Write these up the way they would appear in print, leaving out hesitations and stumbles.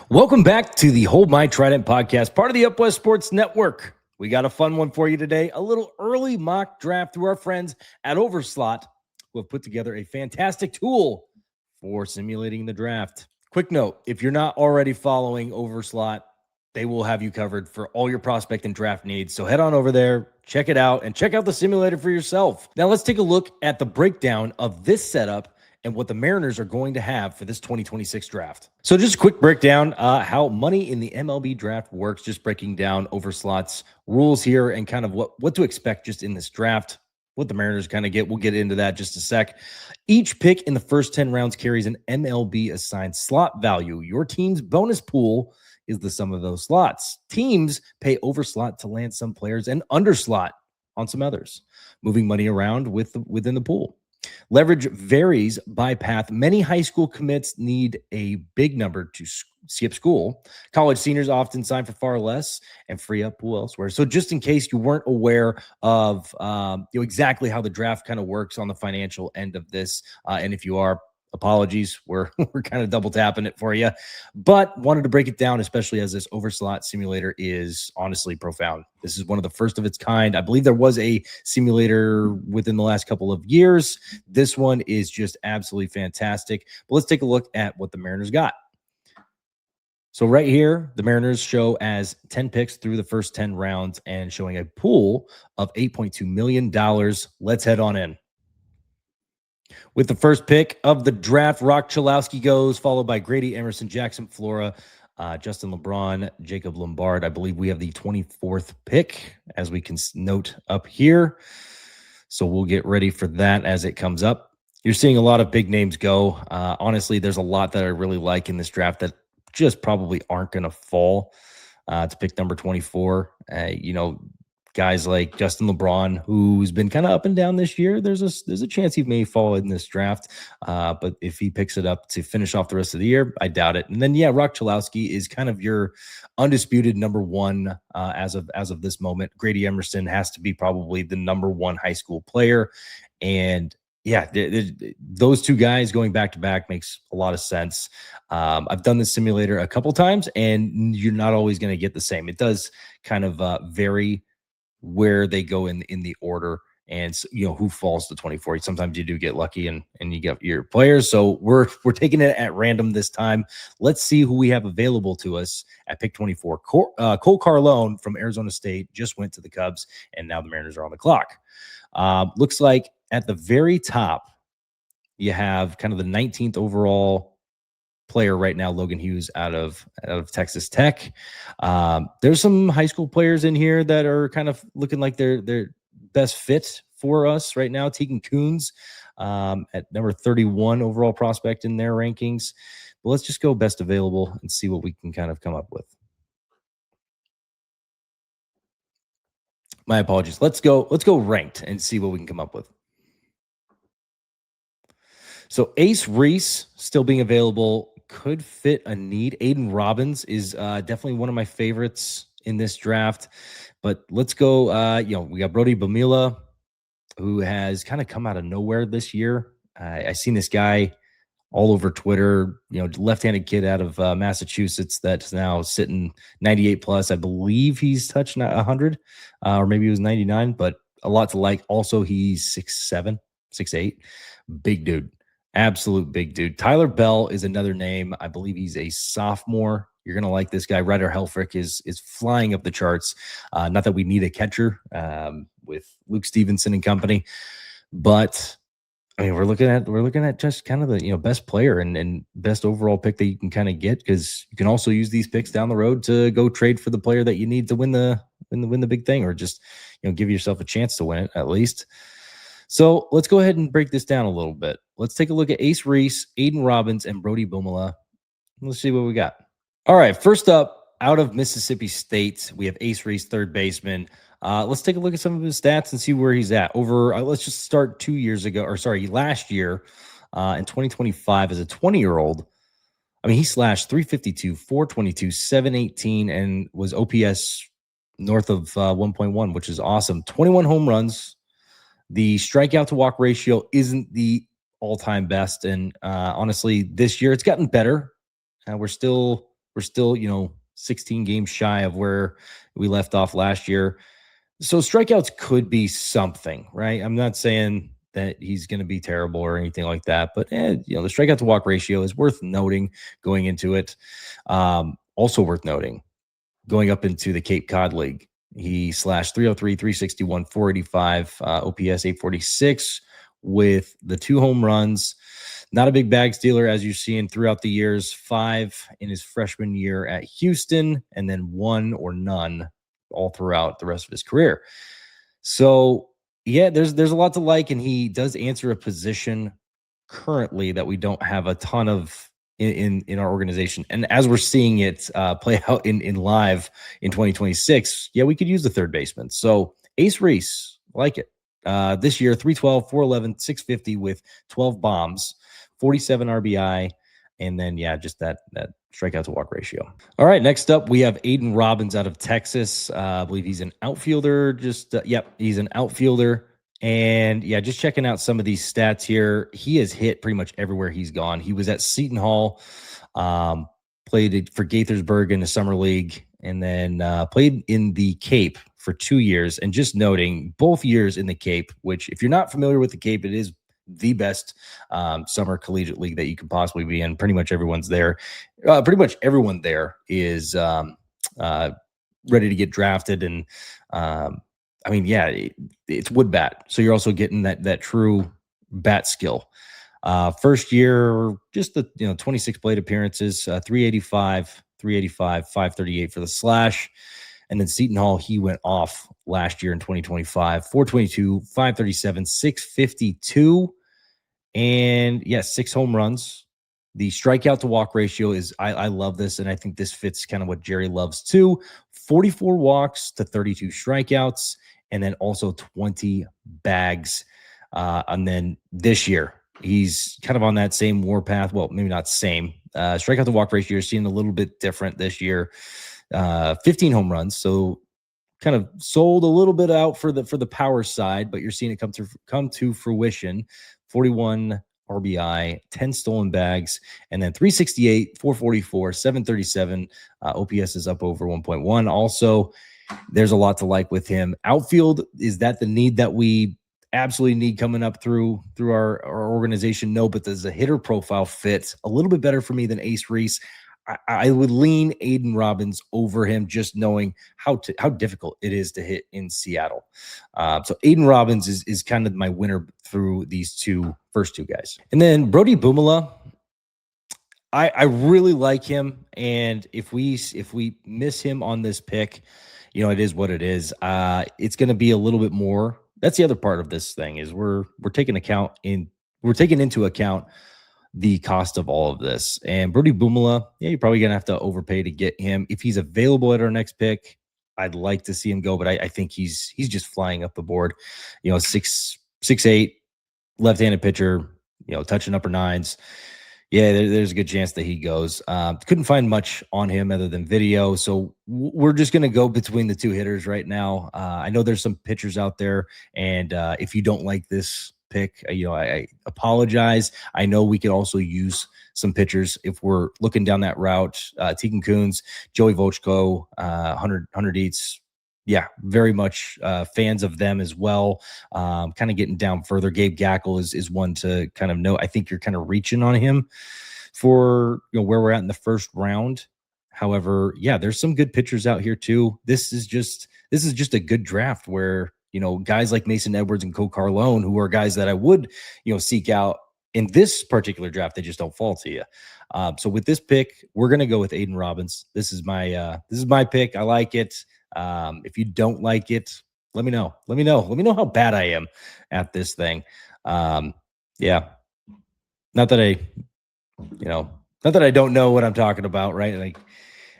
Welcome back to the Hold My Trident Podcast, part of the UpWest Sports Network. We got a fun one for you today, a little early mock draft through our friends at Overslot, who have put together a fantastic tool for simulating the draft. Quick note, if you're not already following Overslot, they will have you covered for all your prospect and draft needs. So head on over there, check it out, and check out the simulator for yourself. Now let's take a look at the breakdown of this setup and what the Mariners are going to have for this 2026 draft. So just a quick breakdown, how money in the MLB draft works, just breaking down Overslot's rules here and kind of what to expect just in this draft, what the Mariners kind of get. We'll get into that just a sec. Each pick in the first 10 rounds carries an MLB assigned slot value. Your team's bonus pool is the sum of those slots. Teams pay overslot to land some players and underslot on some others, moving money around within the pool. Leverage varies by path. Many high school commits need a big number to skip school. College seniors often sign for far less and free up pool elsewhere. So just in case you weren't aware of exactly how the draft kind of works on the financial end of this, and if you are, apologies, we're kind of double tapping it for you, but wanted to break it down, especially as this Overslot simulator is honestly profound. This is one of the first of its kind. I believe there was a simulator within the last couple of years. This one is just absolutely fantastic. But let's take a look at what the Mariners got. So right here, the Mariners show as 10 picks through the first 10 rounds and showing a pool of $8.2 million. Let's head on in. With the first pick of the draft, Rock Chalowski goes, followed by Grady Emerson, Jackson Flora, Justin LeBron, Jacob Lombard. I believe we have the 24th pick, as we can note up here. So we'll get ready for that as it comes up. You're seeing a lot of big names go. Honestly, there's a lot that I really like in this draft that just probably aren't going to fall to pick number 24. Guys like Justin LeBron, who's been kind of up and down this year, there's a chance he may fall in this draft. But if he picks it up to finish off the rest of the year, I doubt it. And then, Rock Chalowski is kind of your undisputed number one as of this moment. Grady Emerson has to be probably the number one high school player. And those two guys going back to back makes a lot of sense. I've done this simulator a couple times, and you're not always going to get the same. It does kind of vary where they go in the order, and who falls to 24. Sometimes you do get lucky and you get your players. So we're taking it at random this time. Let's see who we have available to us at pick 24. Cole Carlone from Arizona State just went to the Cubs, and now the Mariners are on the clock. Looks like at the very top, you have kind of the 19th overall player right now, Logan Hughes out of Texas Tech. There's some high school players in here that are kind of looking like they're best fit for us right now. Tegan Coons at number 31 overall prospect in their rankings. But let's just go best available and see what we can kind of come up with. My apologies. Let's go ranked and see what we can come up with. So Ace Reese still being available could fit a need. Aiden Robbins is definitely one of my favorites in this draft. But let's go. We got Brody Bamila, who has kind of come out of nowhere this year. I seen this guy all over Twitter. Left-handed kid out of Massachusetts that's now sitting 98 plus. I believe he's touched 100, or maybe he was 99. But a lot to like. Also, he's 6'7", 6'8", big dude. Absolute big dude. Tyler Bell is another name. I believe he's a sophomore. You're going to like this guy. Ryder Helfrich is flying up the charts. Not that we need a catcher with Luke Stevenson and company, but I mean, we're looking at just kind of the best player and best overall pick that you can kind of get, because you can also use these picks down the road to go trade for the player that you need to win the big thing, or just give yourself a chance to win it at least. So let's go ahead and break this down a little bit. Let's take a look at Ace Reese, Aiden Robbins, and Brody Bumala. Let's see what we got. All right, first up, out of Mississippi State, we have Ace Reese, third baseman. Let's take a look at some of his stats and see where he's at. Let's just start last year in 2025 as a 20-year-old. I mean, he slashed 352, 422, 718, and was OPS north of 1.1, which is awesome. 21 home runs. The strikeout to walk ratio isn't the all-time best, and honestly, this year it's gotten better. We're still We're still, 16 games shy of where we left off last year. So strikeouts could be something, right? I'm not saying that he's going to be terrible or anything like that, but the strikeout to walk ratio is worth noting going into it. Also worth noting, going up into the Cape Cod League, he slashed 303, 361, 485, OPS 846 with the 2 home runs. Not a big bag stealer, as you've seen throughout the years. 5 in his freshman year at Houston, and then 1 or none all throughout the rest of his career. So, yeah, there's a lot to like, and he does answer a position currently that we don't have a ton of in our organization. And as we're seeing it play out in live in 2026, yeah, we could use the third baseman. So Ace Reese, like it. This year, 312, 411, 650 with 12 bombs, 47 RBI, and then, just that strikeout to walk ratio. All right, next up, we have Aiden Robbins out of Texas. I believe he's an outfielder. He's an outfielder. And just checking out some of these stats here. He has hit pretty much everywhere he's gone. He was at Seton Hall, played for Gaithersburg in the summer league, and then played in the Cape for 2 years. And just noting, both years in the Cape, which if you're not familiar with the Cape, it is the best summer collegiate league that you could possibly be in. Pretty much everyone's there. Pretty much everyone there is ready to get drafted. And it's wood bat. So you're also getting that true bat skill. First year, just the 26 plate appearances, 385, 538 for the slash. And then Seton Hall, he went off last year in 2025, 422, 537, 652. And 6 home runs. The strikeout to walk ratio is, I love this. And I think this fits kind of what Jerry loves too. 44 walks to 32 strikeouts. And then also 20 bags. And then this year, he's kind of on that same warpath. Well, maybe not same. Strikeout to walk ratio, you're seeing a little bit different this year. 15 home runs. So kind of sold a little bit out for the power side, but you're seeing it come to fruition. 41 RBI, 10 stolen bags, and then 368, 444, 737. OPS is up over 1.1. Also, there's a lot to like with him. Outfield, is that the need that we absolutely need coming up through our organization? No, but does the hitter profile fit a little bit better for me than Ace Reese? I would lean Aiden Robbins over him, just knowing how difficult it is to hit in Seattle. So Aiden Robbins is kind of my winner through these first two guys. And then Brody Bumala, I really like him. And if we miss him on this pick, it is what it is. It's going to be a little bit more. That's the other part of this thing is we're taking into account the cost of all of this. And Brody Bumala, you're probably going to have to overpay to get him. If he's available at our next pick, I'd like to see him go, but I think he's just flying up the board. 6'8", left-handed pitcher, touching upper nines. There's a good chance that he goes. Couldn't find much on him other than video. So we're just going to go between the two hitters right now. I know there's some pitchers out there, and if you don't like this pick, I apologize. I know we could also use some pitchers if we're looking down that route. Tegan Kuhns, Joey Vochko, 100 Eats. Very much fans of them as well. Kind of getting down further. Gabe Gackle is one to kind of know. I think you're kind of reaching on him for where we're at in the first round. However, there's some good pitchers out here too. This is just a good draft where guys like Mason Edwards and Cole Carlone, who are guys that I would seek out in this particular draft, they just don't fall to you. So with this pick, we're gonna go with Aiden Robbins. This is my pick. I like it. If you don't like it, let me know. Let me know how bad I am at this thing. Not that I don't know what I'm talking about, right? Like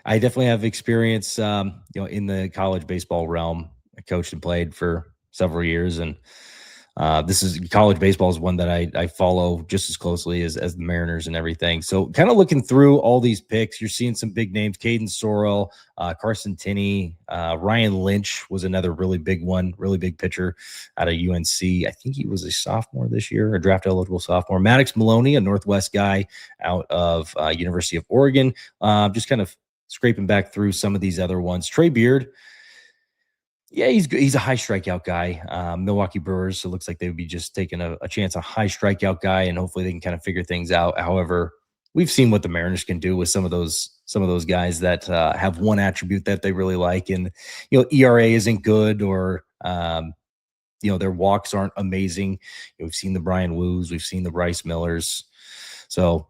I definitely have experience, in the college baseball realm. I coached and played for several years, and college baseball is one that I follow just as closely as the Mariners and everything. So kind of looking through all these picks, you're seeing some big names: Caden Sorrell, Carson Tinney, Ryan Lynch was another really big one, really big pitcher out of UNC. I think he was a sophomore this year, a draft eligible sophomore. Maddox Maloney, a Northwest guy out of University of Oregon. Just kind of scraping back through some of these other ones. Trey Beard, yeah, he's good. He's a high strikeout guy. Milwaukee Brewers, so it looks like they would be just taking a chance, a high strikeout guy, and hopefully they can kind of figure things out. However, we've seen what the Mariners can do with some of those guys that have one attribute that they really like, and ERA isn't good, or their walks aren't amazing. We've seen the Brian Woos, we've seen the Bryce Millers, so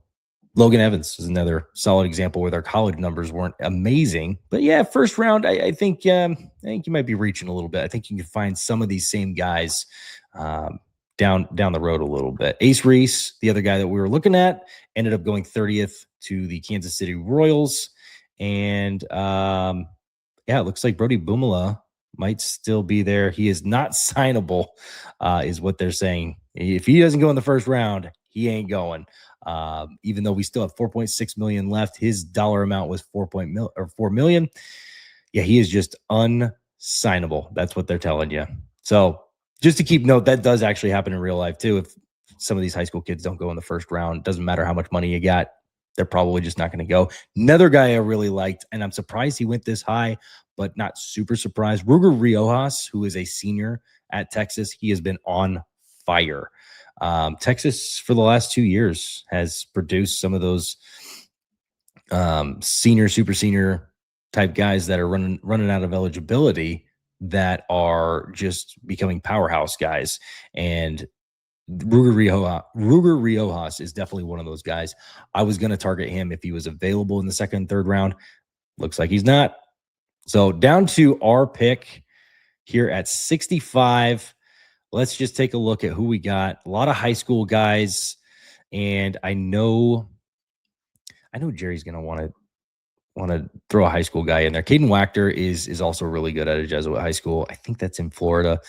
Logan Evans is another solid example where their college numbers weren't amazing. But yeah, first round, I think you might be reaching a little bit. I think you can find some of these same guys down the road a little bit. Ace Reese, the other guy that we were looking at, ended up going 30th to the Kansas City Royals. And it looks like Brody Bumala might still be there. He is not signable, is what they're saying. If he doesn't go in the first round, he ain't going. Even though we still have $4.6 million left, his dollar amount was $4 million. Yeah, he is just unsignable. That's what they're telling you. So just to keep note, that does actually happen in real life too. If some of these high school kids don't go in the first round, doesn't matter how much money you got, they're probably just not going to go. Another guy I really liked, and I'm surprised he went this high, but not super surprised, Ruger Riojas, who is a senior at Texas. He has been on fire. Texas for the last 2 years has produced some of those senior, super senior type guys that are running out of eligibility that are just becoming powerhouse guys. And Ruger Riojas is definitely one of those guys. I was going to target him if he was available in the second and third round. Looks like he's not. So down to our pick here at 65. Let's just take a look at who we got. A lot of high school guys, and I know Jerry's going to want to throw a high school guy in there. Caden Wachter is also really good at a Jesuit high school. I think that's in Florida.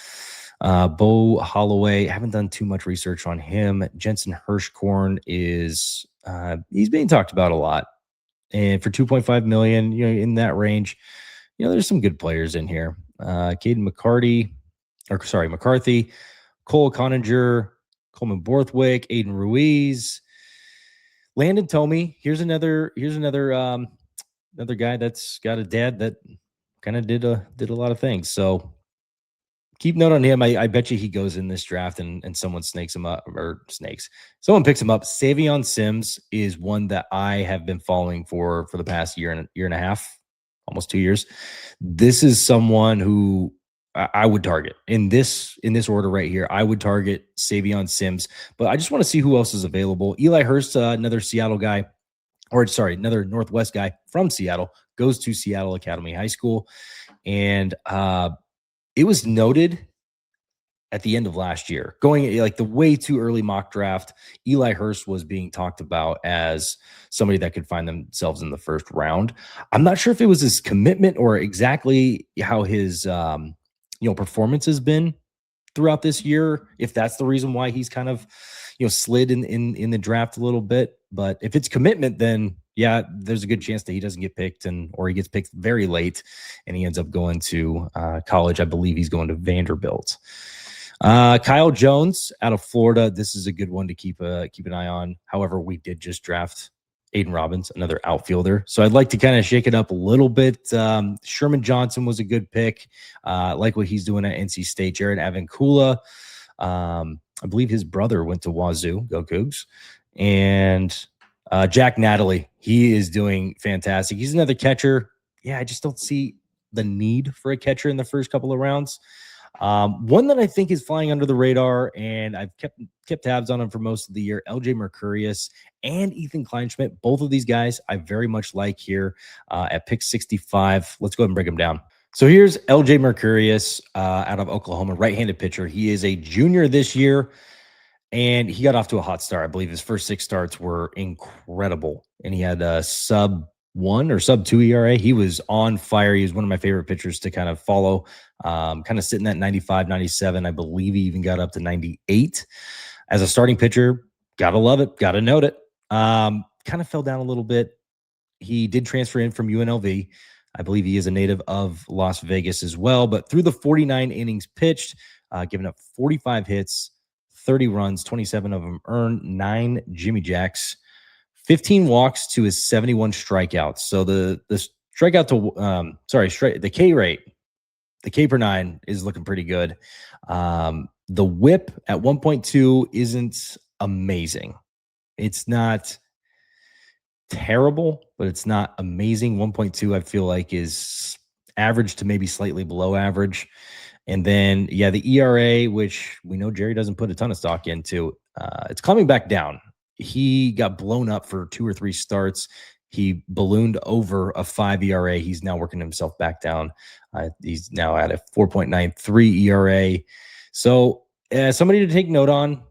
Bo Holloway, haven't done too much research on him. Jensen Hirschkorn is he's being talked about a lot, and for $2.5 million, in that range, there's some good players in here. Caden McCarthy, Cole Coninger, Coleman Borthwick, Aiden Ruiz, Landon Tomey. Here's another guy that's got a dad that kind of did a lot of things. So keep note on him. I bet you he goes in this draft and someone someone picks him up. Savion Sims is one that I have been following for the past year and a half, almost 2 years. This is someone who I would target in this order right here. I would target Savion Sims, but I just want to see who else is available. Eli Hurst, another Seattle guy, another Northwest guy from Seattle, goes to Seattle Academy High School. And it was noted at the end of last year, going like the way too early mock draft, Eli Hurst was being talked about as somebody that could find themselves in the first round. I'm not sure if it was his commitment or exactly how his performance has been throughout this year, if that's the reason why he's kind of slid in the draft a little bit. But if it's commitment, then yeah, there's a good chance that he doesn't get picked, or he gets picked very late and he ends up going to college. I believe he's going to Vanderbilt. Kyle Jones out of Florida. This is a good one to keep an eye on. However, we did just draft Aiden Robbins, another outfielder. So I'd like to kind of shake it up a little bit. Sherman Johnson was a good pick. Like what he's doing at NC State. Jared Avancula. I believe his brother went to Wazoo. Go Cougs. And Jack Natalie. He is doing fantastic. He's another catcher. Yeah, I just don't see the need for a catcher in the first couple of rounds. One that I think is flying under the radar, and I've kept tabs on him for most of the year, LJ Mercurius and Ethan Kleinschmidt. Both of these guys I very much like here at pick 65. Let's go ahead and break them down. So here's LJ Mercurius out of Oklahoma, right-handed pitcher. He is a junior this year, and he got off to a hot start. I believe his first 6 starts were incredible, and he had a sub-1 or sub-2 ERA. He was on fire. He was one of my favorite pitchers to kind of follow, kind of sitting at 95, 97. I believe he even got up to 98. As a starting pitcher, got to love it, got to note it. Kind of fell down a little bit. He did transfer in from UNLV. I believe he is a native of Las Vegas as well. But through the 49 innings pitched, giving up 45 hits, 30 runs, 27 of them earned, 9 Jimmy Jacks, 15 walks to his 71 strikeouts. So the the K rate, the K per 9 is looking pretty good. The whip at 1.2 isn't amazing. It's not terrible, but it's not amazing. 1.2, I feel like, is average to maybe slightly below average. And then, the ERA, which we know Jerry doesn't put a ton of stock into, it's coming back down. He got blown up for 2 or 3 starts. He ballooned over a 5 ERA. He's now working himself back down. He's now at a 4.93 ERA. So somebody to take note on.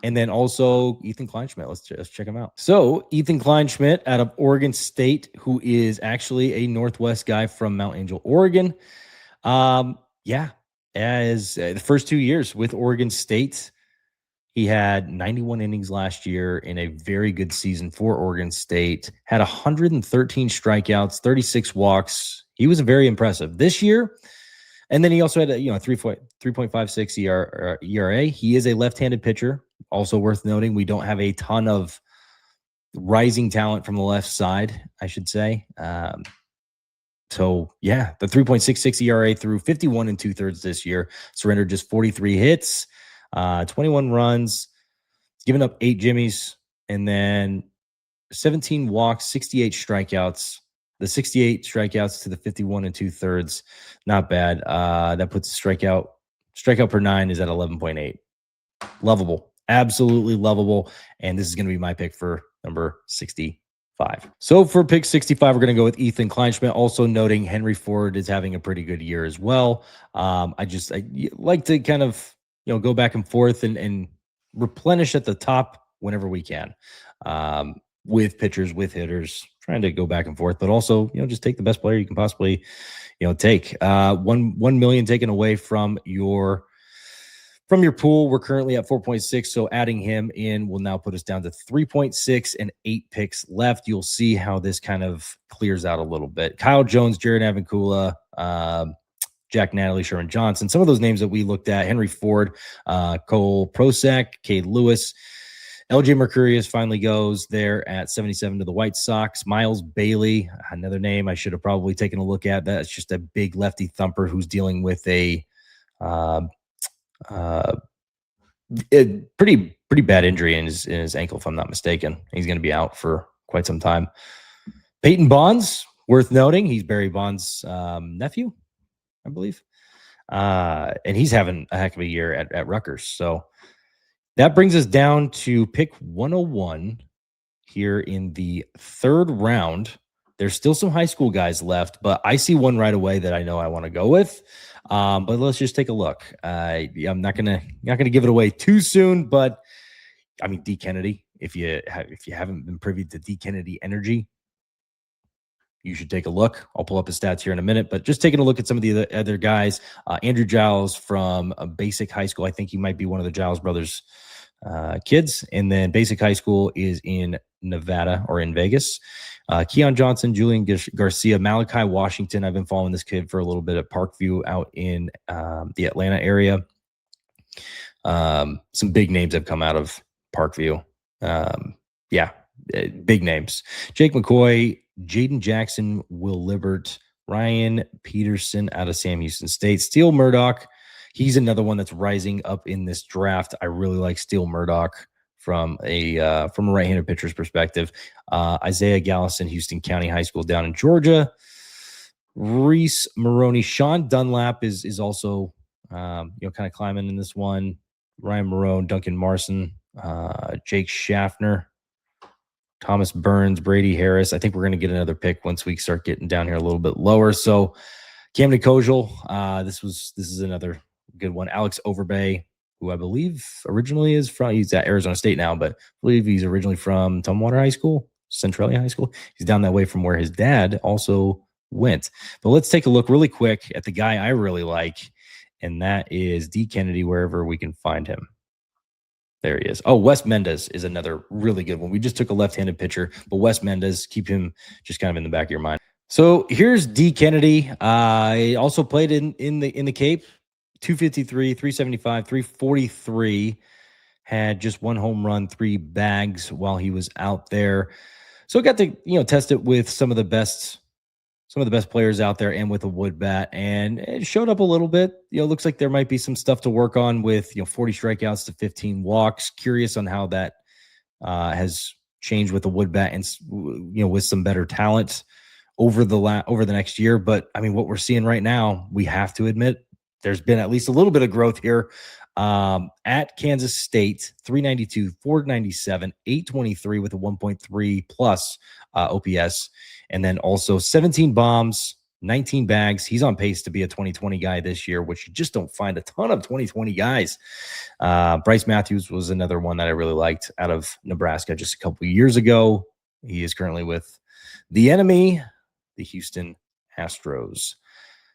And then also Ethan Kleinschmidt. Let's check him out. So Ethan Kleinschmidt out of Oregon State, who is actually a Northwest guy from Mount Angel, Oregon. As the first 2 years with Oregon State, he had 91 innings last year in a very good season for Oregon State, had 113 strikeouts, 36 walks. He was very impressive this year. And then he also had a 3.56 ERA. He is a left-handed pitcher. Also worth noting, we don't have a ton of rising talent from the left side, I should say. The 3.66 ERA through 51 2/3 this year, surrendered just 43 hits, 21 runs, given up 8 jimmies, and then 17 walks, 68 strikeouts. The 68 strikeouts to the 51 2/3, not bad. That puts strikeout per 9 is at 11.8. Lovable, absolutely lovable. And this is going to be my pick for number 65. So for pick 65, we're going to go with Ethan Kleinschmidt. Also noting Henry Ford is having a pretty good year as well. I like to kind of go back and forth and replenish at the top whenever we can. With pitchers, with hitters, trying to go back and forth, but also, just take the best player you can possibly, take. 1 million taken away from your pool. We're currently at 4.6. So adding him in will now put us down to 3.6 and 8 picks left. You'll see how this kind of clears out a little bit. Kyle Jones, Jared Avancula, Jack Natalie, Sherman Johnson, some of those names that we looked at, Henry Ford, Cole Prosack, Cade Lewis, LJ Mercurius finally goes there at 77 to the White Sox. Miles Bailey, another name I should have probably taken a look at. That's just a big lefty thumper who's dealing with a pretty bad injury in his ankle, if I'm not mistaken. He's going to be out for quite some time. Peyton Bonds, worth noting, he's Barry Bonds' nephew, I believe. And he's having a heck of a year at Rutgers. So that brings us down to pick 101 here in the 3rd round. There's still some high school guys left, but I see one right away that I know I want to go with. But let's just take a look. I'm not gonna give it away too soon, but I mean, D. Kennedy. If you haven't been privy to D. Kennedy energy, you should take a look. I'll pull up his stats here in a minute, but just taking a look at some of the other guys. Andrew Giles from a Basic High School. I think he might be one of the Giles brothers kids. And then Basic High School is in Nevada or in Vegas. Keon Johnson, Julian Garcia, Malachi Washington. I've been following this kid for a little bit at Parkview out in the Atlanta area. Some big names have come out of Parkview. Big names. Jake McCoy, Jaden Jackson, Will Libert, Ryan Peterson out of Sam Houston State, Steele Murdoch. He's another one that's rising up in this draft. I really like Steele Murdoch from a right-handed pitcher's perspective. Isaiah Gallison, Houston County High School down in Georgia. Reese Maroney, Sean Dunlap is also kind of climbing in this one. Ryan Marone, Duncan Marson, Jake Schaffner, Thomas Burns, Brady Harris. I think we're going to get another pick once we start getting down here a little bit lower. So Camden Kojal, this is another good one. Alex Overbay, who I believe originally is from, he's at Arizona State now, but I believe he's originally from Tumwater High School, Centralia High School. He's down that way from where his dad also went. But let's take a look really quick at the guy I really like, and that is D. Kennedy, wherever we can find him. There he is. Oh, Wes Mendez is another really good one. We just took a left-handed pitcher, but Wes Mendez, keep him just kind of in the back of your mind. So here's D. Kennedy. He also played in the Cape. 253, 375, 343. Had just 1 home run, 3 bags while he was out there. So got to test it with some of the best some of the best players out there and with a wood bat, and it showed up a little bit. Looks like there might be some stuff to work on with 40 strikeouts to 15 walks. Curious on how that has changed with the wood bat and with some better talent over the next year. But I mean, what we're seeing right now, we have to admit there's been at least a little bit of growth here. At Kansas State, 392, 497, 823 with a 1.3 plus OPS, and then also 17 bombs, 19 bags. He's on pace to be a 2020 guy this year, which you just don't find a ton of 2020 guys. Bryce Matthews was another one that I really liked out of Nebraska just a couple of years ago. He is currently with the enemy, the Houston Astros.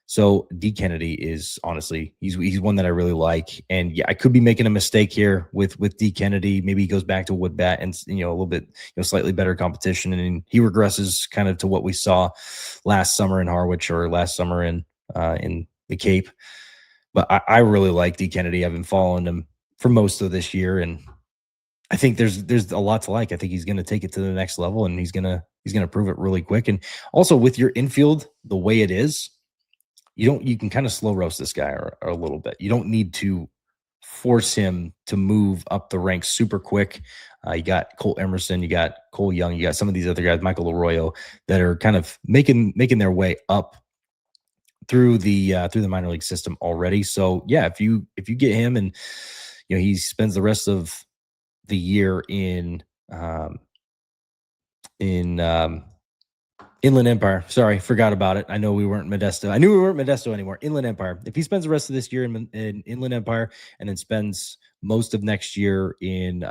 So D Kennedy is honestly, he's one that I really like. And yeah, I could be making a mistake here with D Kennedy. Maybe he goes back to wood bat and, a little bit, slightly better competition. And he regresses kind of to what we saw last summer in Harwich or last summer in the Cape. But I really like D Kennedy. I've been following him for most of this year. And I think there's a lot to like. I think he's going to take it to the next level, and he's going to prove it really quick. And also with your infield, the way it is, you can kind of slow roast this guy or a little bit. You don't need to force him to move up the ranks super quick. You got Cole Emerson, you got Cole Young, you got some of these other guys, Michael Arroyo, that are kind of making their way up through the minor league system already. So yeah, if you get him and he spends the rest of the year in Inland Empire. Sorry, forgot about it. I know we weren't Modesto. I knew we weren't Modesto anymore. Inland Empire. If he spends the rest of this year in Inland Empire and then spends most of next year in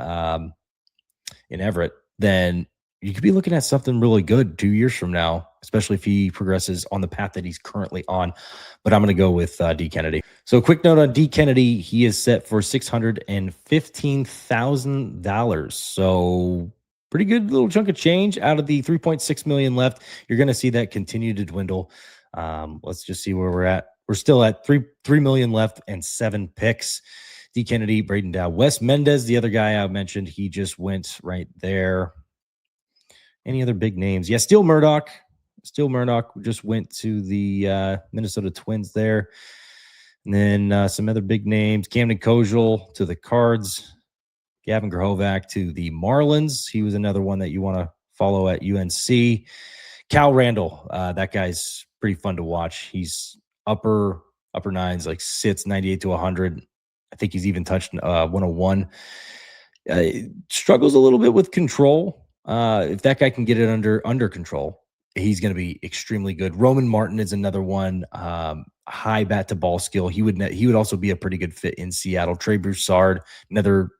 Everett, then you could be looking at something really good 2 years from now, especially if he progresses on the path that he's currently on. But I'm going to go with D. Kennedy. So quick note on D. Kennedy, he is set for $615,000. So pretty good little chunk of change out of the 3.6 million left. You're going to see that continue to dwindle. Let's just see where we're at. We're still at 3 million left and 7 picks. D. Kennedy, Braden Dow, Wes Mendez, the other guy I mentioned, he just went right there. Any other big names? Yeah, Steele Murdoch. Steele Murdoch just went to the Minnesota Twins there. And then some other big names. Camden Kojal to the Cards. Gavin Grahovac to the Marlins. He was another one that you want to follow at UNC. Cal Randall, that guy's pretty fun to watch. He's upper nines, like sits 98 to 100. I think he's even touched 101. Struggles a little bit with control. If that guy can get it under control, he's going to be extremely good. Roman Martin is another one. High bat to ball skill. He would also be a pretty good fit in Seattle. Trey Broussard, another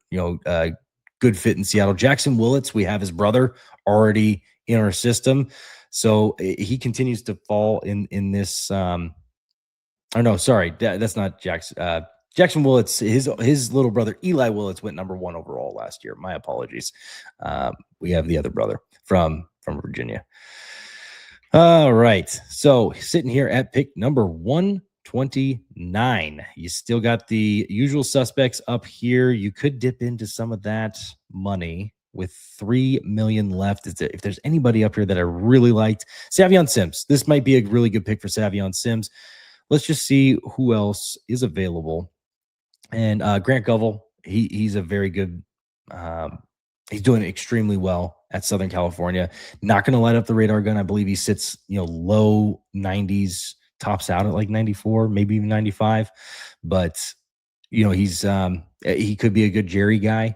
good fit in Seattle. Jackson Willits, we have his brother already in our system, so he continues to fall in this. That's not Jackson. Jackson Willits, his little brother Eli Willits went number 1 overall last year. My apologies. We have the other brother from Virginia. All right. So sitting here at pick number 129, you still got the usual suspects up here. You could dip into some of that money with 3 million left. If there's anybody up here that I really liked, Savion Sims. This might be a really good pick for Savion Sims. Let's just see who else is available. And Grant Govell, he's a very good. He's doing extremely well at Southern California. Not going to light up the radar gun. I believe he sits, low 90s, tops out at like 94, maybe even 95. But he's he could be a good Jerry guy.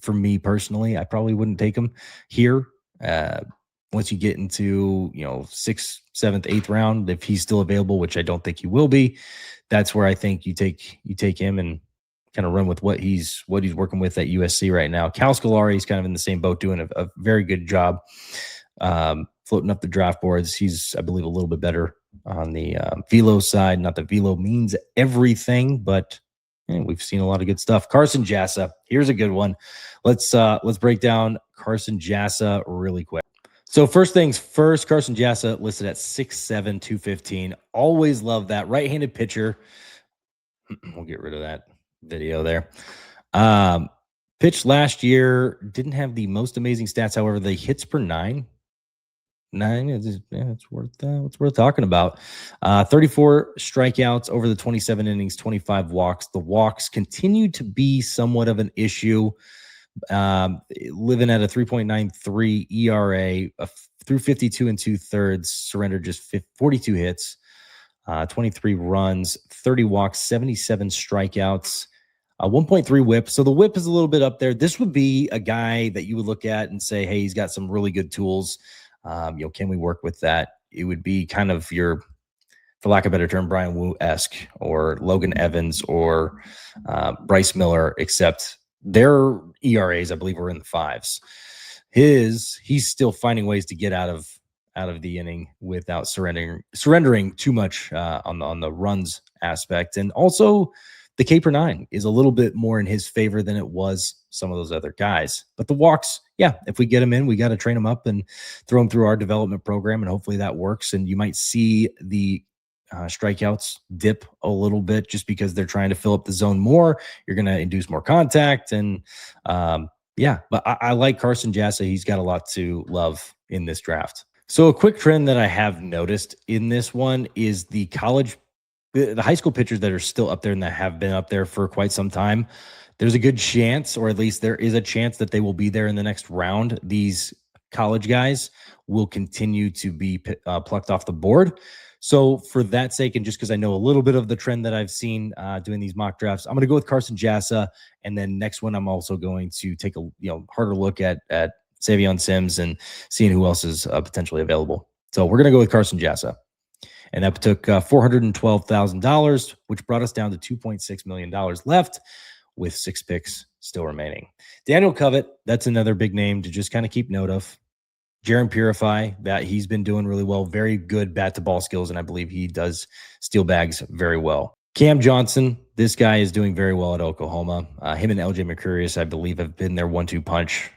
For me personally, I probably wouldn't take him here. Once you get into 6th, 7th, 8th round, if he's still available, which I don't think he will be, that's where I think you take him and kind of run with what he's working with at USC right now. Cal Scolari is kind of in the same boat, doing a very good job floating up the draft boards. He's, I believe, a little bit better on the velo side. Not that velo means everything, but we've seen a lot of good stuff. Carson Jassa, here's a good one. Let's break down Carson Jassa really quick. So first things first, Carson Jassa listed at 6'7", 215. Always love that. Right-handed pitcher. We'll get rid of that video there. Pitched last year, didn't have the most amazing stats. However, the hits per 9, 9. It's worth talking about. 34 strikeouts over the 27 innings, 25 walks. The walks continue to be somewhat of an issue. Living at a 3.93 ERA through 52 and 2/3, surrendered just 42 hits, 23 runs, 30 walks, 77 strikeouts, 1.3 whip. So the whip is a little bit up there. This would be a guy that you would look at and say, hey, he's got some really good tools. Can we work with that? It would be kind of your, for lack of a better term, Brian Wu-esque or Logan Evans or Bryce Miller, except their ERAs, I believe, were in the 5s. He's still finding ways to get out of the inning without surrendering too much on the runs aspect. And also the K per 9 is a little bit more in his favor than it was some of those other guys. But the walks, yeah, if we get him in, we got to train him up and throw him through our development program, and hopefully that works. And you might see the strikeouts dip a little bit just because they're trying to fill up the zone more. You're going to induce more contact. And but I like Carson Jassa. He's got a lot to love in this draft. So a quick trend that I have noticed in this one is the high school pitchers that are still up there and that have been up there for quite some time. There's a good chance, or at least there is a chance, that they will be there in the next round. These college guys will continue to be plucked off the board. So for that sake, and just because I know a little bit of the trend that I've seen doing these mock drafts, I'm going to go with Carson Jassa. And then next one, I'm also going to take a harder look at Savion Sims and seeing who else is potentially available. So we're going to go with Carson Jassa. And that took $412,000, which brought us down to $2.6 million left with 6 picks still remaining. Daniel Covett, that's another big name to just kind of keep note of. Jaron Purify, that he's been doing really well. Very good bat-to-ball skills, and I believe he does steal bags very well. Cam Johnson, this guy is doing very well at Oklahoma. Him and LJ Mercurius, I believe, have been their 1-2 punch.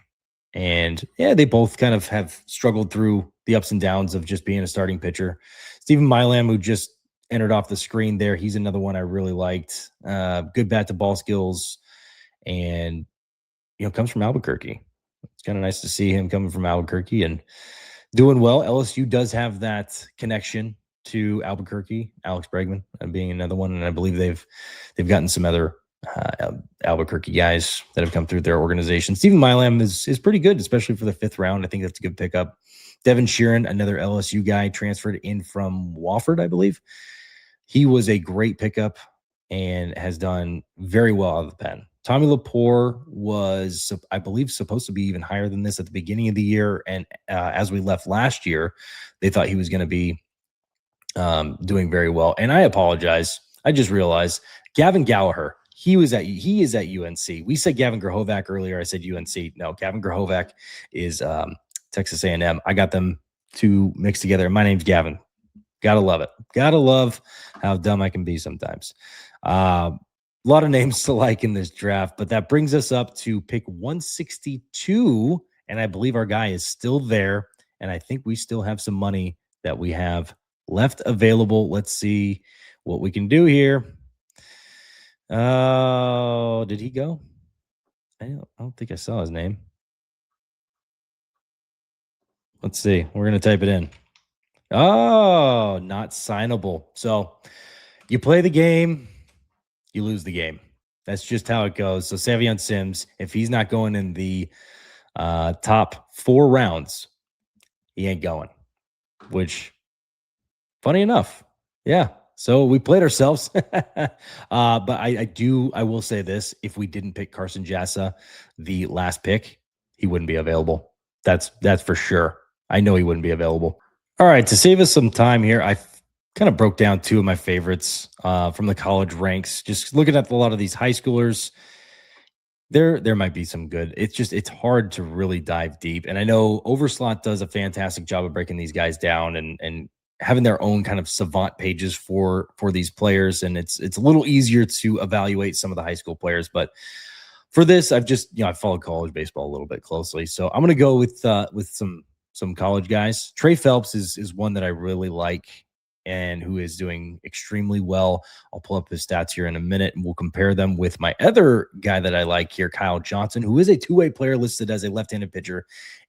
And yeah, they both kind of have struggled through the ups and downs of just being a starting pitcher. Stephen Milam, who just entered off the screen there, he's another one I really liked. Good bat-to-ball skills, and comes from Albuquerque. It's kind of nice to see him coming from Albuquerque and doing well. LSU does have that connection to Albuquerque. Alex Bregman being another one, and I believe they've gotten some other Albuquerque guys that have come through their organization. Stephen Milam is pretty good, especially for the 5th round. I think that's a good pickup. Devin Sheeran, another LSU guy, transferred in from Wofford, I believe. He was a great pickup and has done very well out of the pen. Tommy Lepore was, I believe, supposed to be even higher than this at the beginning of the year. And as we left last year, they thought he was going to be doing very well. And I apologize. I just realized Gavin Gallagher, he is at UNC. We said Gavin Grahovac earlier. I said UNC. No, Gavin Grahovac is Texas A&M. I got them two mixed together. My name's Gavin. Gotta love it. Gotta love how dumb I can be sometimes. A lot of names to like in this draft, but that brings us up to pick 162, and I believe our guy is still there, and I think we still have some money that we have left available. Let's see what we can do here. Oh, did he go? I don't think I saw his name. Let's see. We're going to type it in. Oh, not signable. So you play the game, you lose the game. That's just how it goes. So Savion Sims, if he's not going in the top 4 rounds, he ain't going, which funny enough. Yeah. So we played ourselves. But I will say this. If we didn't pick Carson Jassa, the last pick, he wouldn't be available. That's for sure. I know he wouldn't be available. All right. To save us some time here, I kind of broke down 2 of my favorites from the college ranks. Just looking at a lot of these high schoolers, there might be some good. It's hard to really dive deep. And I know Overslot does a fantastic job of breaking these guys down and having their own kind of savant pages for these players. And it's a little easier to evaluate some of the high school players. But for this, I've just, I followed college baseball a little bit closely. So I'm going to go with some college guys. Trey Phelps is one that I really like and who is doing extremely well. I'll pull up his stats here in a minute, and we'll compare them with my other guy that I like here, Kyle Johnson, who is a 2-way player listed as a left-handed pitcher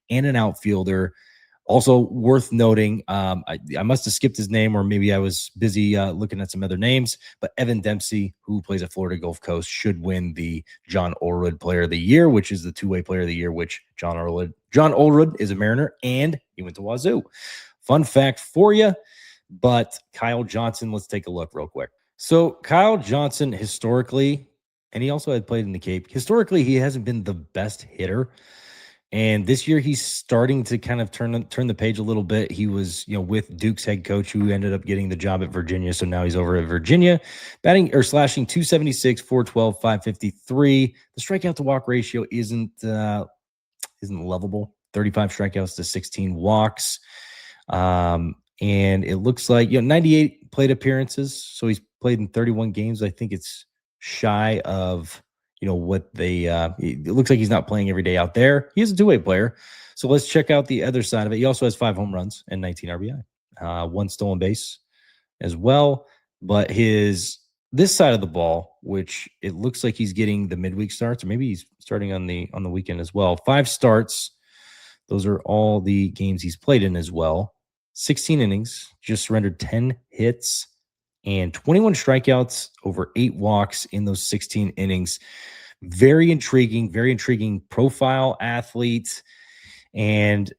and an outfielder. Also worth noting, I must have skipped his name, or maybe I was busy looking at some other names, but Evan Dempsey, who plays at Florida Gulf Coast, should win the John Olerud Player of the Year, which is the two-way Player of the Year, which John Olerud is a Mariner, and he went to Wazoo. Fun fact for you, but Kyle Johnson, let's take a look real quick. So Kyle Johnson, historically, and he also had played in the Cape, historically, he hasn't been the best hitter. And this year he's starting to kind of turn the page a little bit. He was, with Duke's head coach, who ended up getting the job at Virginia. So now he's over at Virginia, batting or slashing 276, 412, 553. The strikeout to walk ratio isn't lovable. 35 strikeouts to 16 walks. And it looks like, 98 plate appearances. So he's played in 31 games. I think it's shy of what they it looks like he's not playing every day out there. He is a two-way player. So let's check out the other side of it. He also has 5 home runs and 19 RBI, 1 stolen base as well. But this side of the ball, which it looks like he's getting the midweek starts, or maybe he's starting on the weekend as well. 5 starts. Those are all the games he's played in as well. 16 innings, just surrendered 10 hits, and 21 strikeouts, over 8 walks in those 16 innings. Very intriguing profile athlete. And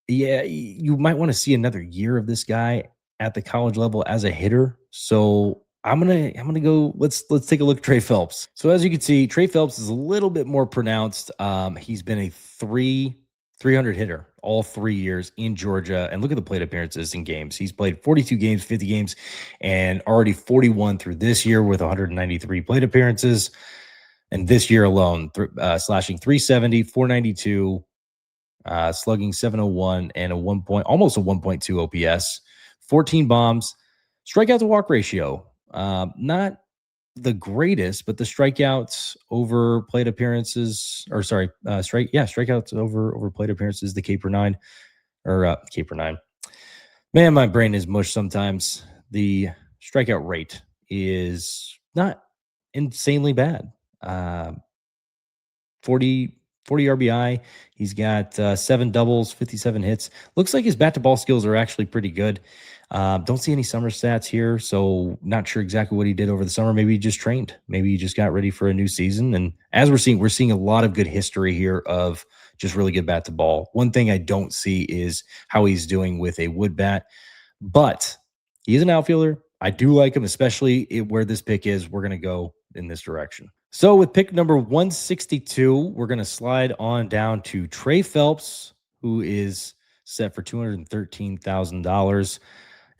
yeah, you might want to see another year of this guy at the college level as a hitter. So I'm gonna go. Let's take a look at Trey Phelps. So as you can see, Trey Phelps is a little bit more pronounced. He's been a 300 hitter all 3 years in Georgia. And look at the plate appearances in games. He's played 42 games, 50 games, and already 41 through this year with 193 plate appearances. And this year alone, slashing 370, 492, slugging 701, and almost a 1.2 OPS, 14 bombs, strikeout to walk ratio. Not the greatest, but the strikeouts over plate appearances, strikeouts over plate appearances, the Caper 9. Man, my brain is mush sometimes. The strikeout rate is not insanely bad. 40 RBI. He's got 7 doubles, 57 hits. Looks like his bat to ball skills are actually pretty good. Don't see any summer stats here, so not sure exactly what he did over the summer. Maybe he just trained. Maybe he just got ready for a new season. And as we're seeing a lot of good history here of just really good bat to ball. One thing I don't see is how he's doing with a wood bat, but he is an outfielder. I do like him, especially where this pick is. We're going to go in this direction. So with pick number 162, we're going to slide on down to Trey Phelps, who is set for $213,000.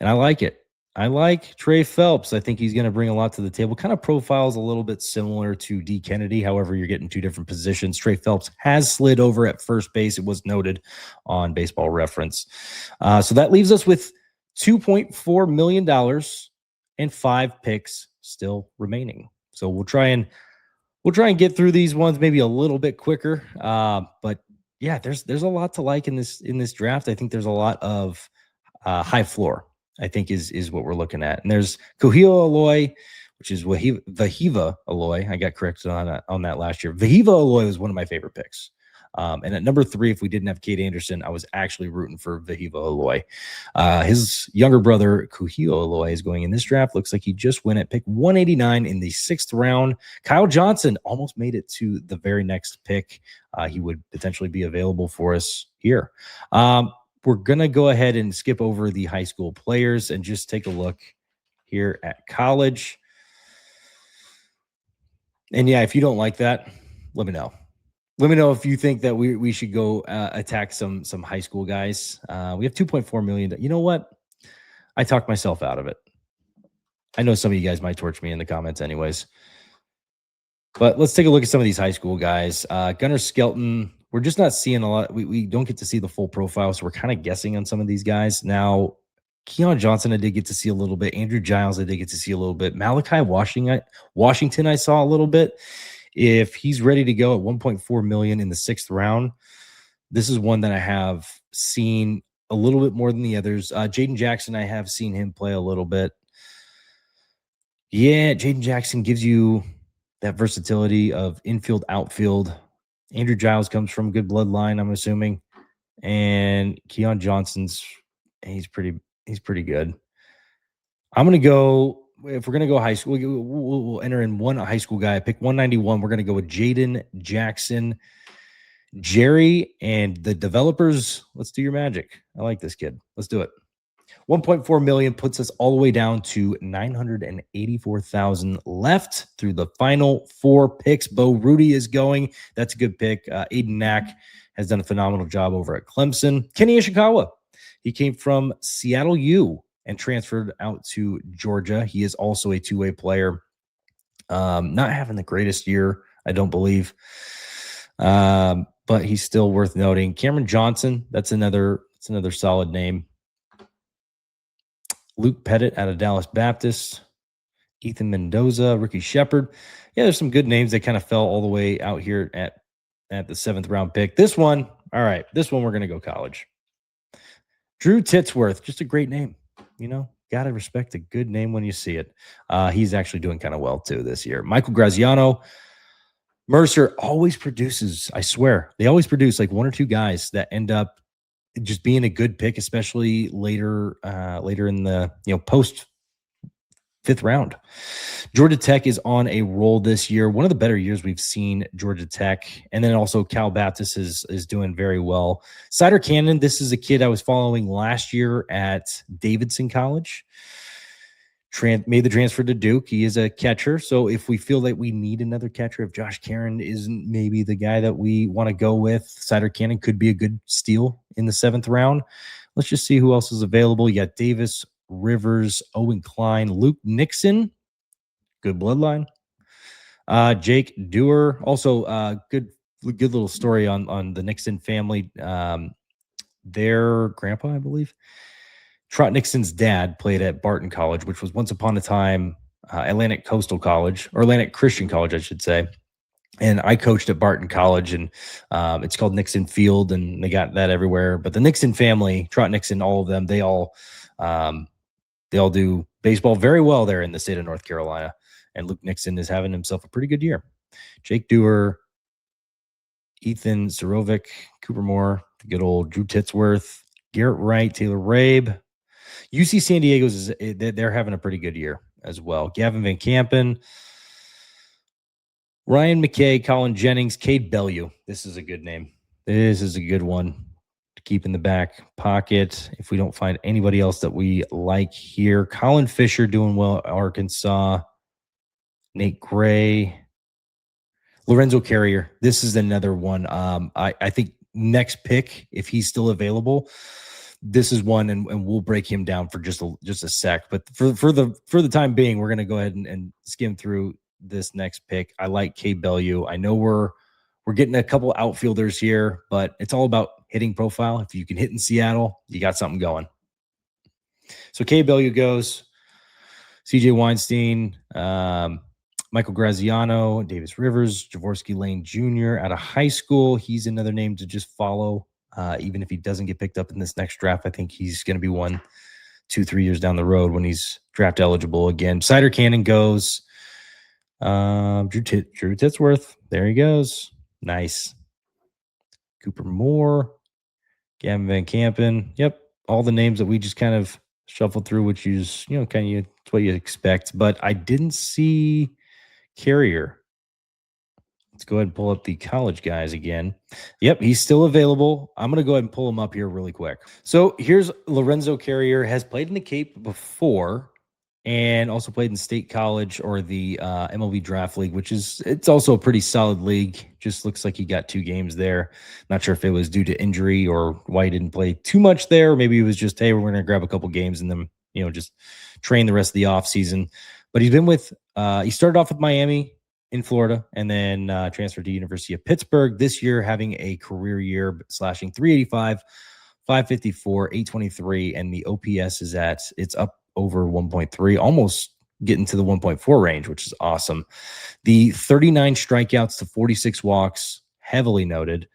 And I like it. I like Trey Phelps. I think he's going to bring a lot to the table. Kind of profiles a little bit similar to D. Kennedy. However, you're getting 2 different positions. Trey Phelps has slid over at first base. It was noted on Baseball Reference. So that leaves us with $2.4 million and 5 picks still remaining. So we'll try and get through these ones maybe a little bit quicker. But yeah, there's a lot to like in this draft. I think there's a lot of high floor, I think is what we're looking at. And there's Kuhio Aloy, which is Vahiva Aloy. I got corrected on that last year. Vahiva Aloy was one of my favorite picks. And at number 3, if we didn't have Kate Anderson, I was actually rooting for Vahiva Aloy. His younger brother, Kuhio Aloy, is going in this draft. Looks like he just went at pick 189 in the 6th round. Kyle Johnson almost made it to the very next pick. He would potentially be available for us here. We're going to go ahead and skip over the high school players and just take a look here at college. And yeah, if you don't like that, let me know. Let me know if you think that we should go attack some high school guys. We have $2.4 million. You know what? I talked myself out of it. I know some of you guys might torch me in the comments anyways. But let's take a look at some of these high school guys. Gunnar Skelton, we're just not seeing a lot. We don't get to see the full profile, so we're kind of guessing on some of these guys. Now, Keon Johnson, I did get to see a little bit. Andrew Giles, I did get to see a little bit. Malachi Washington, I saw a little bit. If he's ready to go at $1.4 million in the 6th round, this is one that I have seen a little bit more than the others. Jaden Jackson, I have seen him play a little bit. Yeah, Jaden Jackson gives you that versatility of infield, outfield. Andrew Giles comes from good bloodline, I'm assuming. And Keon Johnson's he's pretty good. I'm gonna go. If we're gonna go high school, we'll enter in one high school guy. I pick 191. We're gonna go with Jaden Jackson. Jerry and the developers, let's do your magic. I like this kid. Let's do it. 1.4 million puts us all the way down to 984,000 left through the final 4 picks. Bo Rudy is going. That's a good pick. Aiden Knack has done a phenomenal job over at Clemson. Kenny Ishikawa, he came from Seattle U and transferred out to Georgia. He is also a two-way player. Not having the greatest year, I don't believe. But he's still worth noting. Cameron Johnson, that's another solid name. Luke Pettit out of Dallas Baptist. Ethan Mendoza, Ricky Shepard. Yeah, there's some good names that kind of fell all the way out here at the 7th round pick. This one, all right, this one we're going to go college. Drew Titsworth, just a great name. You know, got to respect a good name when you see it. He's actually doing kind of well too this year. Michael Graziano. Mercer always produces, I swear, they always produce like 1 or 2 guys that end up just being a good pick, especially later in the post 5th round. Georgia Tech is on a roll this year. One of the better years we've seen Georgia Tech. And then also Cal Baptist is doing very well. Cider Cannon, this is a kid I was following last year at Davidson College. Made the transfer to Duke. He is a catcher. So if we feel that we need another catcher, if Josh Caron isn't maybe the guy that we want to go with, Cider Cannon could be a good steal in the 7th round. Let's just see who else is available. You got Davis, Rivers, Owen Klein, Luke Nixon, good bloodline. Jake Dewar, also good little story on the Nixon family. Their grandpa, I believe. Trot Nixon's dad played at Barton College, which was once upon a time Atlantic Coastal College, or Atlantic Christian College, I should say. And I coached at Barton College, and it's called Nixon Field, and they got that everywhere. But the Nixon family, Trot Nixon, all of them, they all do baseball very well there in the state of North Carolina. And Luke Nixon is having himself a pretty good year. Jake Dewar, Ethan Sorovic, Cooper Moore, the good old Drew Titsworth, Garrett Wright, Taylor Rabe. UC San Diego's they're having a pretty good year as well. Gavin Van Campen, Ryan McKay, Colin Jennings, Cade Bellew. This is a good name. This is a good one to keep in the back pocket if we don't find anybody else that we like here. Colin Fisher doing well at Arkansas. Nate Gray, Lorenzo Carrier. This is another one. I think next pick, if he's still available, this is one, and we'll break him down for just a sec. But for the time being, we're going to go ahead and skim through this next pick. I like Cade Bellew. I know we're getting a couple outfielders here, but it's all about hitting profile. If you can hit in Seattle, you got something going. So Cade Bellew goes. CJ Weinstein, Michael Graziano, Davis Rivers, Javorsky Lane Jr. out of high school. He's another name to just follow. Even if he doesn't get picked up in this next draft, I think he's going to be 1, 2, 3 years down the road when he's draft eligible again. Cider Cannon goes. Drew Titsworth. There he goes. Nice. Cooper Moore. Gavin Van Campen. Yep. All the names that we just kind of shuffled through, which is, kind of it's what you expect. But I didn't see Carrier. Let's go ahead and pull up the college guys again. Yep, he's still available. I'm going to go ahead and pull him up here really quick. So here's Lorenzo Carrier. Has played in the Cape before and also played in State College or the MLB Draft League, it's also a pretty solid league. Just looks like he got 2 games there. Not sure if it was due to injury or why he didn't play too much there. Maybe it was just, hey, we're going to grab a couple games and then, just train the rest of the offseason. But he's been with he started off with Miami in Florida, and then transferred to University of Pittsburgh this year, having a career year, slashing 385, 554, 823, and the OPS it's up over 1.3, almost getting to the 1.4 range, which is awesome. The 39 strikeouts to 46 walks, heavily noted.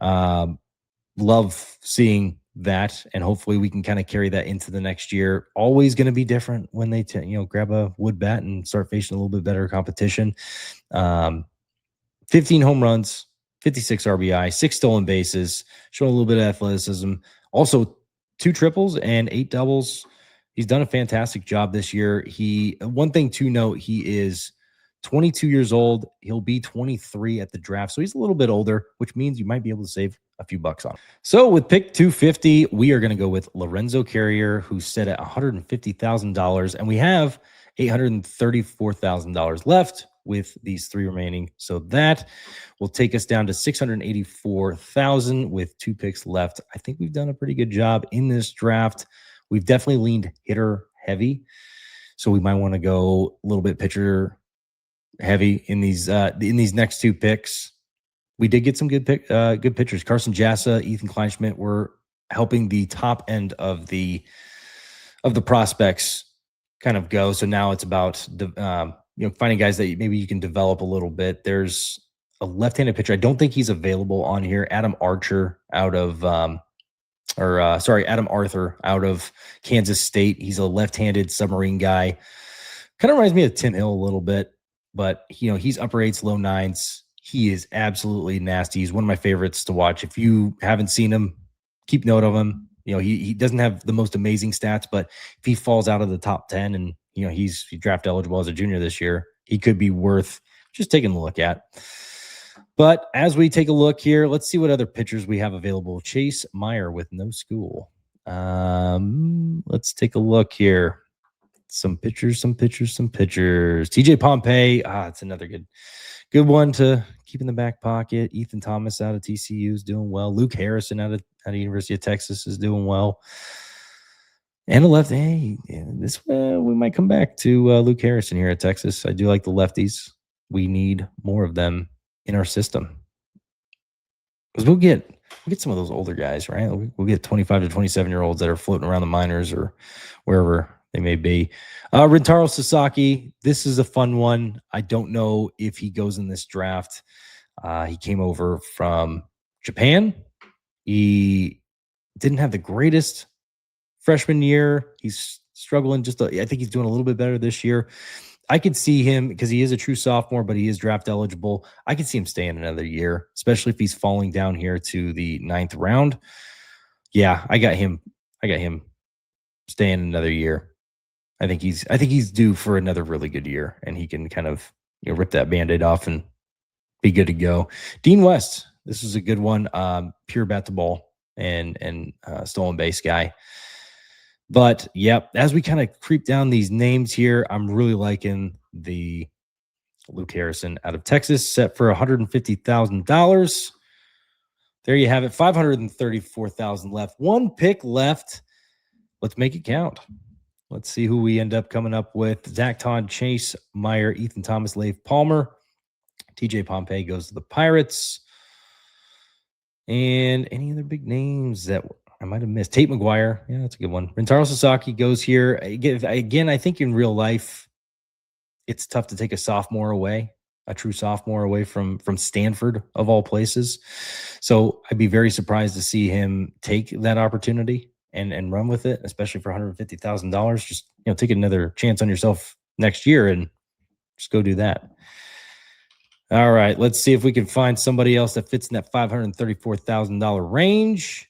Love seeing that, and hopefully we can kind of carry that into the next year. Always going to be different when they grab a wood bat and start facing a little bit better competition. 15 home runs, 56 RBI, 6 stolen bases, showing a little bit of athleticism. Also, 2 triples and 8 doubles. He's done a fantastic job this year. One thing to note, he is 22 years old. He'll be 23 at the draft. So he's a little bit older, which means you might be able to save a few bucks on him. So with pick 250, we are going to go with Lorenzo Carrier, who's set at $150,000. And we have $834,000 left with these 3 remaining. So that will take us down to $684,000 with 2 picks left. I think we've done a pretty good job in this draft. We've definitely leaned hitter heavy. So we might want to go a little bit pitcher heavy in these next 2 picks. We did get some good pitchers. Carson Jassa, Ethan Kleinschmidt were helping the top end of the prospects kind of go. So now it's about finding guys that maybe you can develop a little bit. There's a left-handed pitcher. I don't think he's available on here. Adam Arthur out of Kansas State. He's a left-handed submarine guy. Kind of reminds me of Tim Hill a little bit, but he's upper 8s, low 9s. He is absolutely nasty. He's one of my favorites to watch. If you haven't seen him, keep note of him. He doesn't have the most amazing stats, but if he falls out of the top 10 and he's draft eligible as a junior this year, he could be worth just taking a look at. But as we take a look here, let's see what other pitchers we have available. Chase Meyer with no school. Let's take a look here. Some pitchers. TJ Pompey. It's another good one to keep in the back pocket. Ethan Thomas out of TCU is doing well. Luke Harrison out of University of Texas is doing well. And a left. We might come back to Luke Harrison here at Texas. I do like the lefties. We need more of them in our system. Because we'll get some of those older guys, right? We'll get 25 to 27-year-olds that are floating around the minors or wherever they may be. Rintaro Sasaki, this is a fun one. I don't know if he goes in this draft. He came over from Japan. He didn't have the greatest freshman year. He's struggling I think he's doing a little bit better this year. I could see him, because he is a true sophomore, but he is draft eligible. I could see him staying another year, especially if he's falling down here to the 9th round. Yeah, I got him staying another year. I think he's due for another really good year, and he can kind of rip that Band-Aid off and be good to go. Dean West, this is a good one. Pure bat to ball and stolen base guy. But yep, as we kind of creep down these names here, I'm really liking the Luke Harrison out of Texas, set for $150,000. There you have it, $534,000 left. 1 pick left. Let's make it count. Let's see who we end up coming up with. Zach Todd, Chase Meyer, Ethan Thomas, Leif Palmer. TJ Pompey goes to the Pirates. And any other big names that I might have missed? Tate McGuire. Yeah, that's a good one. Rintaro Sasaki goes here. Again, I think in real life, it's tough to take a true sophomore away from Stanford, of all places. So I'd be very surprised to see him take that opportunity and run with it, especially for $150,000. Just, take another chance on yourself next year and just go do that. All right, let's see if we can find somebody else that fits in that $534,000 range.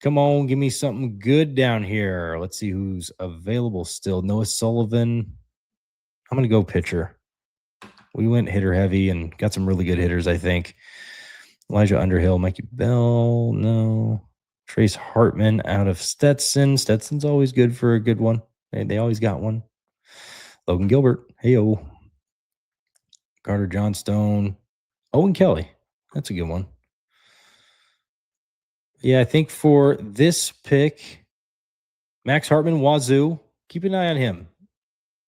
Come on, give me something good down here. Let's see who's available still. Noah Sullivan. I'm going to go pitcher. We went hitter heavy and got some really good hitters, I think. Elijah Underhill, Mikey Bell, no. Trace Hartman out of Stetson. Stetson's always good for a good one. They always got one. Logan Gilbert. Hey-o. Carter Johnstone. Owen Kelly. That's a good one. Yeah, I think for this pick, Max Hartman, Wazoo, keep an eye on him.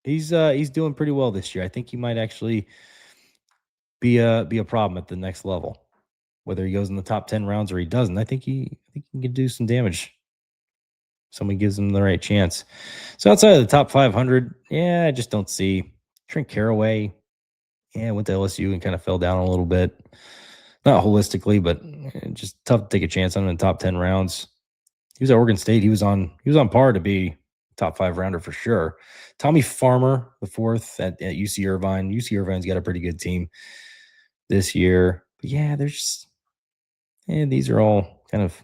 He's doing pretty well this year. I think he might actually be a problem at the next level. Whether he goes in the top 10 rounds or he doesn't, I think he can do some damage. Somebody gives him the right chance. So outside of the top 500, I just don't see Trent Caraway. Yeah, went to LSU and kind of fell down a little bit. Not holistically, but just tough to take a chance on him in the top 10 rounds. He was at Oregon State. He was on par to be top 5 rounder for sure. Tommy Farmer, the 4th at UC Irvine. UC Irvine's got a pretty good team this year. Yeah, these are all kind of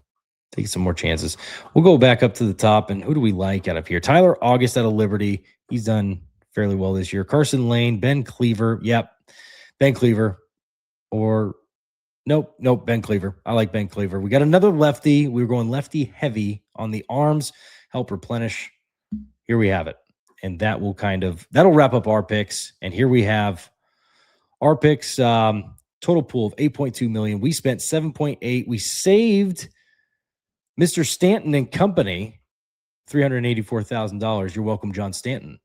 taking some more chances. We'll go back up to the top, and who do we like out of here? Tyler August out of Liberty. He's done fairly well this year. Carson Lane, Ben Cleaver. Yep, Ben Cleaver. Or nope, Ben Cleaver. I like Ben Cleaver. We got another lefty. We were going lefty heavy on the arms, help replenish. Here we have it. And that'll wrap up our picks. And here we have our picks. Total pool of 8.2 million. We spent 7.8. We saved Mr. Stanton and Company $384,000. You're welcome, John Stanton.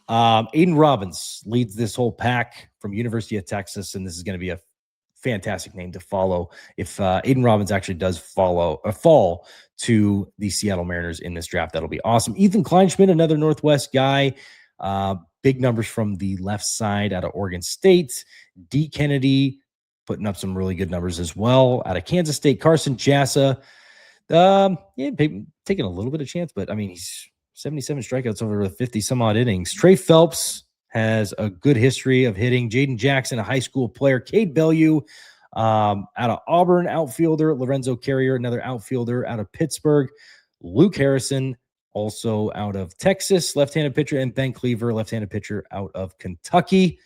Aiden Robbins leads this whole pack from University of Texas, and this is going to be a fantastic name to follow if Aiden Robbins actually does fall to the Seattle Mariners in this draft. That'll be awesome. Ethan Kleinschmidt, another Northwest guy. Big numbers from the left side out of Oregon State. D. Kennedy putting up some really good numbers as well. Out of Kansas State, Carson Chassa. Taking a little bit of chance, but I mean, he's 77 strikeouts over 50 some odd innings. Trey Phelps has a good history of hitting. Jaden Jackson, a high school player. Cade Bellew, out of Auburn, outfielder. Lorenzo Carrier, another outfielder out of Pittsburgh. Luke Harrison, also out of Texas, left-handed pitcher. And Ben Cleaver, left-handed pitcher out of Kentucky.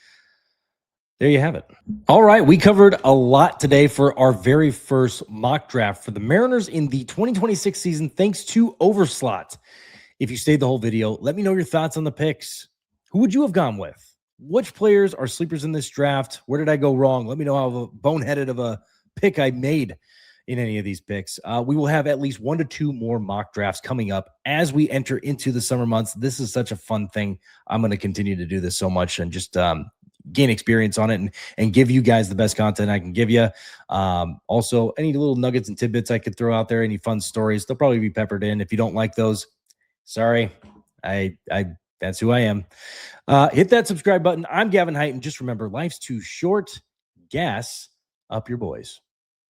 There you have it. All right, we covered a lot today for our very first mock draft for the Mariners in the 2026 season, thanks to Overslot. If you stayed the whole video, let me know your thoughts on the picks. Who would you have gone with? Which players are sleepers in this draft? Where did I go wrong? Let me know how boneheaded of a pick I made in any of these picks. We will have at least 1 to 2 more mock drafts coming up as we enter into the summer months. This is such a fun thing. I'm going to continue to do this so much and just gain experience on it and give you guys the best content I can give you. Also, any little nuggets and tidbits I could throw out there, any fun stories, they'll probably be peppered in. If you don't like those, sorry, I that's who I am. Hit that subscribe button. I'm Gavin Height, and just remember, life's too short. Gas up your boys.